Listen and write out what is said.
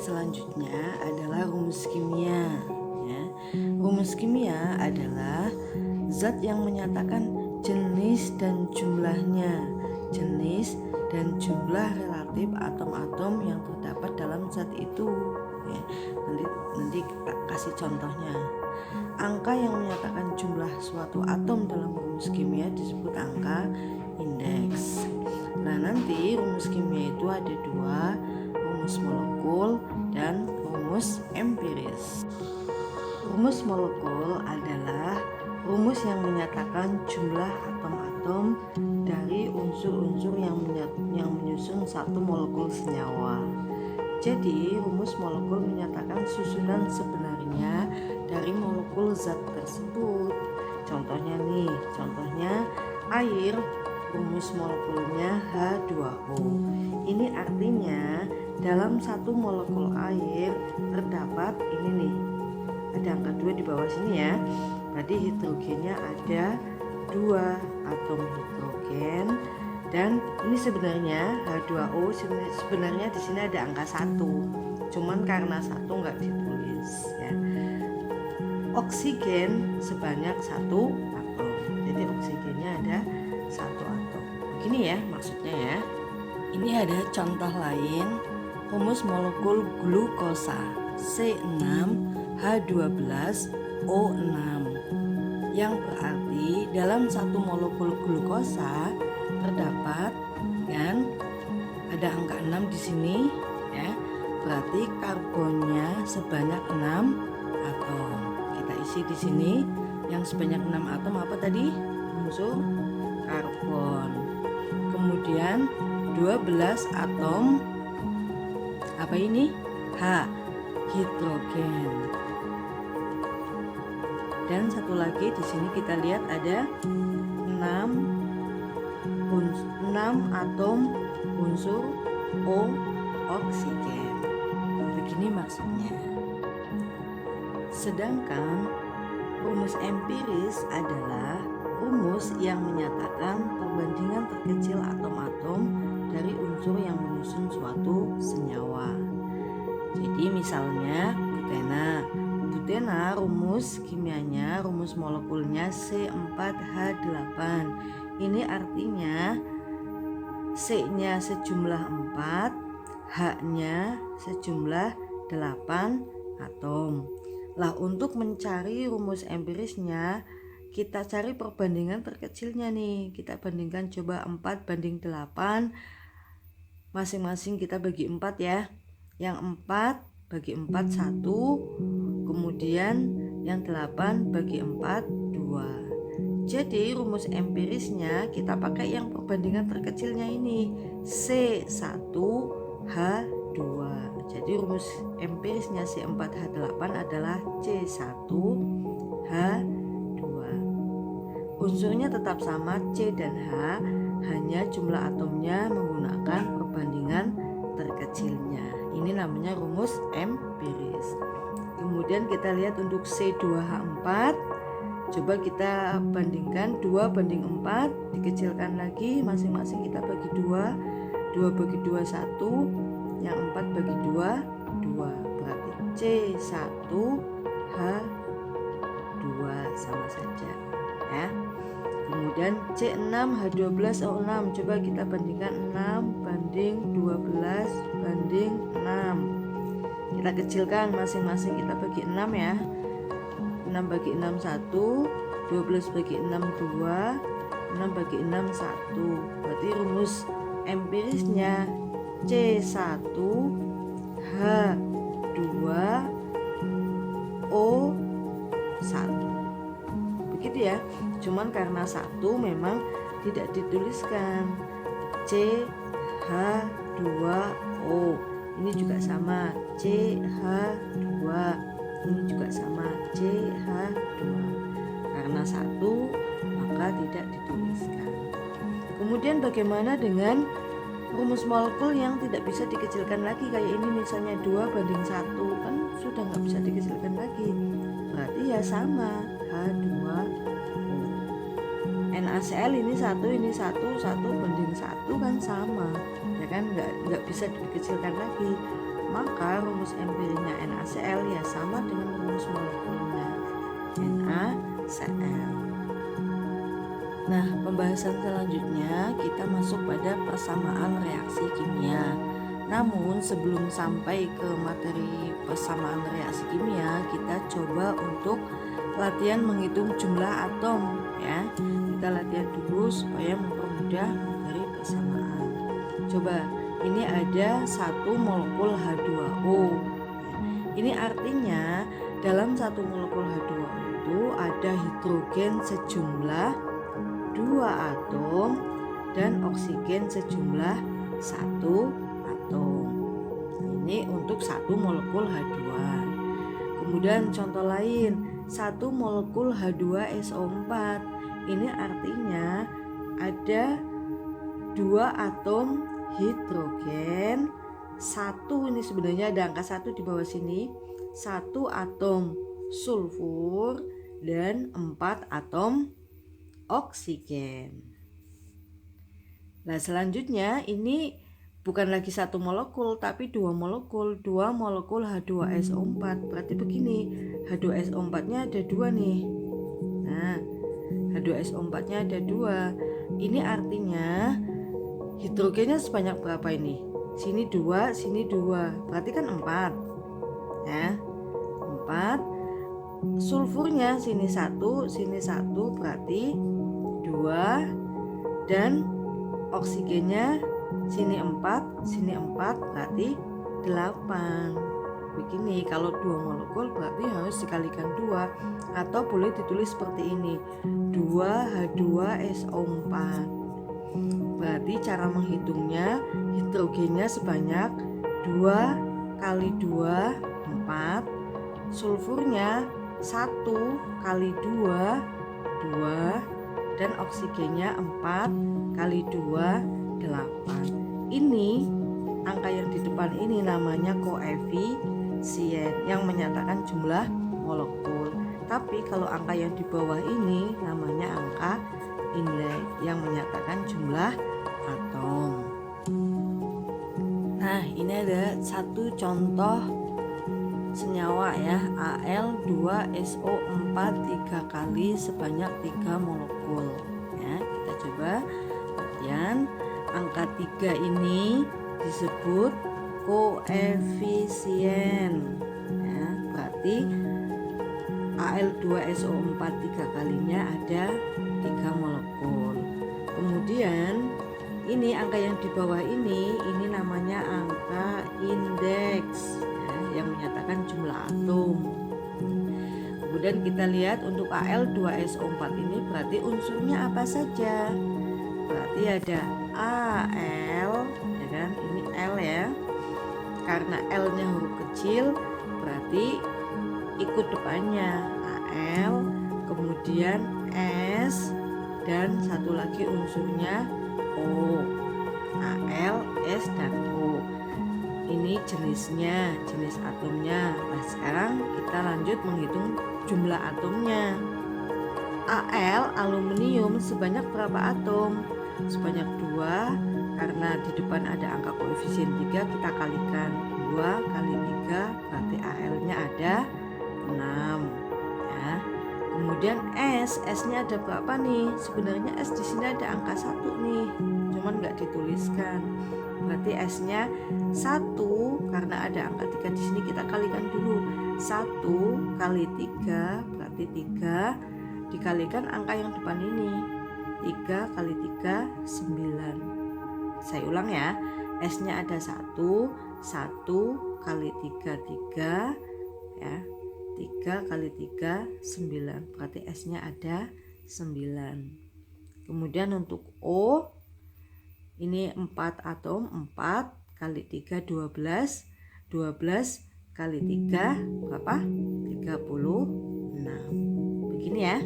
selanjutnya adalah rumus kimia. Ya. Rumus kimia adalah zat yang menyatakan jenis dan jumlahnya, jenis dan jumlah relatif atom-atom yang terdapat dalam zat itu. Ya. Nanti kita kasih contohnya. Angka yang menyatakan jumlah suatu atom dalam rumus kimia disebut angka indeks. Nah, nanti rumus kimia itu ada dua, rumus molekul dan rumus empiris. Rumus molekul adalah rumus yang menyatakan jumlah atom-atom dari unsur-unsur yang menyusun satu molekul senyawa. Jadi, rumus molekul menyatakan susunan sebenarnya dari molekul zat tersebut. Contohnya air, rumus molekulnya H2O. Ini artinya dalam satu molekul air terdapat ini nih, ada angka 2 di bawah sini ya. Berarti hidrogennya ada 2 atom hidrogen, dan ini sebenarnya H2O sebenarnya di sini ada angka 1. Cuman karena 1 nggak ditulis ya. Oksigen sebanyak 1 atom. Jadi oksigennya ada 1 atom. Begini ya maksudnya ya. Ini ada contoh lain, rumus molekul glukosa C6H12O6, yang berarti dalam satu molekul glukosa terdapat kan ada angka 6 di sini ya. Berarti karbonnya sebanyak 6 atom. Kita isi di sini yang sebanyak 6 atom apa tadi? Unsur karbon. Kemudian 12 atom apa ini? H, hidrogen. Dan satu lagi di sini kita lihat ada 6 atom unsur O, oksigen. Begini maksudnya. Sedangkan rumus empiris adalah rumus yang menyatakan perbandingan terkecil atom-atom dari unsur yang menyusun suatu senyawa. Jadi misalnya butena rumus kimianya, rumus molekulnya C4H8. Ini artinya C-nya sejumlah 4, H-nya sejumlah 8 atom. Lah, untuk mencari rumus empirisnya, kita cari perbandingan terkecilnya nih. Kita bandingkan coba 4 banding 8. Masing-masing kita bagi 4 ya. Yang 4 bagi 4 1, kemudian yang 8 bagi 4 2. Jadi rumus empirisnya kita pakai yang perbandingan terkecilnya ini, C1H2. Jadi rumus empirisnya C4H8 adalah C1H2. Unsurnya tetap sama C dan H, hanya jumlah atomnya menggunakan perbandingan terkecilnya. Ini namanya rumus empiris. Kemudian kita lihat untuk C2H4. Coba kita bandingkan 2 banding 4, dikecilkan lagi, masing-masing kita bagi 2. 2 bagi 2 1, yang 4 bagi 2 2. Berarti C1H2 sama saja ya. Kemudian C6H12O6, coba kita bandingkan 6 banding 12 banding 6. Kita kecilkan, masing-masing kita bagi 6 ya. 6 bagi 6 1, 12 bagi 6 2, 6 bagi 6 1. Berarti rumus empirisnya C1H2O1. Begitu ya. Cuman karena 1 memang tidak dituliskan. CH2O. Ini juga sama, CH2. Ini juga sama, CH2. Karena 1 maka tidak dituliskan. Kemudian bagaimana dengan rumus molekul yang tidak bisa dikecilkan lagi, kayak ini misalnya 2 banding 1, kan sudah nggak bisa dikecilkan lagi. Berarti ya sama, H2O. NaCl ini 1 banding 1 kan sama, ya kan, nggak bisa dikecilkan lagi. maka rumus empiriknya NaCl ya sama dengan rumus molekulnya NaCl. Nah, pembahasan selanjutnya kita masuk pada persamaan reaksi kimia. Namun sebelum sampai ke materi persamaan reaksi kimia, kita coba untuk latihan menghitung jumlah atom ya. Kita latihan dulu supaya mempermudah materi persamaan. Coba, ini ada 1 molekul H2O. Ini artinya dalam 1 molekul H2O itu ada hidrogen sejumlah 2 atom dan oksigen sejumlah 1 atom. Ini untuk 1 molekul H2. Kemudian contoh lain, 1 molekul H2SO4. Ini artinya ada 2 atom hidrogen, 1 ini sebenarnya ada angka 1 di bawah sini, 1 atom sulfur dan 4 atom oksigen. Nah, selanjutnya ini bukan lagi 1 molekul tapi 2 molekul, 2 molekul H2SO4. Berarti begini, H2SO4-nya ada 2 nih. Nah, H2SO4-nya ada 2. Ini artinya hidrogennya sebanyak berapa ini? Sini 2, sini 2. Berarti kan 4. Ya. 4. Sulfurnya sini 1, sini 1, berarti 2. Dan oksigennya sini 4, sini 4, berarti 8. Begini, kalau 2 molekul berarti harus dikalikan 2, atau boleh ditulis seperti ini, 2H2SO4. Berarti cara menghitungnya, hidrogennya sebanyak 2 kali 2, 4. Sulfurnya 1 kali 2, 2. Dan oksigennya 4 kali 2, 8. Ini angka yang di depan ini namanya koefisien yang menyatakan jumlah molekul. Tapi kalau angka yang di bawah ini namanya angka inlet yang menyatakan jumlah atom. Nah, ini ada 1 contoh senyawa ya, Al2SO4 3 kali sebanyak 3 molekul ya. Kita coba. Kemudian angka 3 ini disebut koefisien ya. Berarti Al2SO4 3 kalinya ada 3 molekul. Kemudian ini angka yang di bawah ini namanya angka indeks yang menyatakan jumlah atom. Kemudian kita lihat untuk Al2SO4 ini berarti unsurnya apa saja? Berarti ada Al, ya kan? Ini L ya. Karena L-nya huruf kecil, berarti ikut depannya Al, kemudian S, dan satu lagi unsurnya O. Al, S, dan O. Ini jenisnya, jenis atomnya. Nah, sekarang kita lanjut menghitung jumlah atomnya. Al, aluminium, sebanyak berapa atom? Sebanyak 2, karena di depan ada angka koefisien 3, kita kalikan 2 kali 3, berarti Al-nya ada 6 ya. Kemudian S-nya ada berapa nih? Sebenarnya S di sini ada angka 1 nih, cuman nggak dituliskan. Berarti S-nya 1, karena ada angka 3 di sini, kita kalikan dulu. 1 kali 3 berarti 3, dikalikan angka yang depan ini. 3 kali 3 9. Saya ulang ya. S-nya ada 1, 1 kali 3 3 ya. 3 kali 3 9. Berarti S-nya ada 9. Kemudian untuk O ini 4 atom, 4 kali 3 12, 12 kali 3 berapa? 36. Begini ya.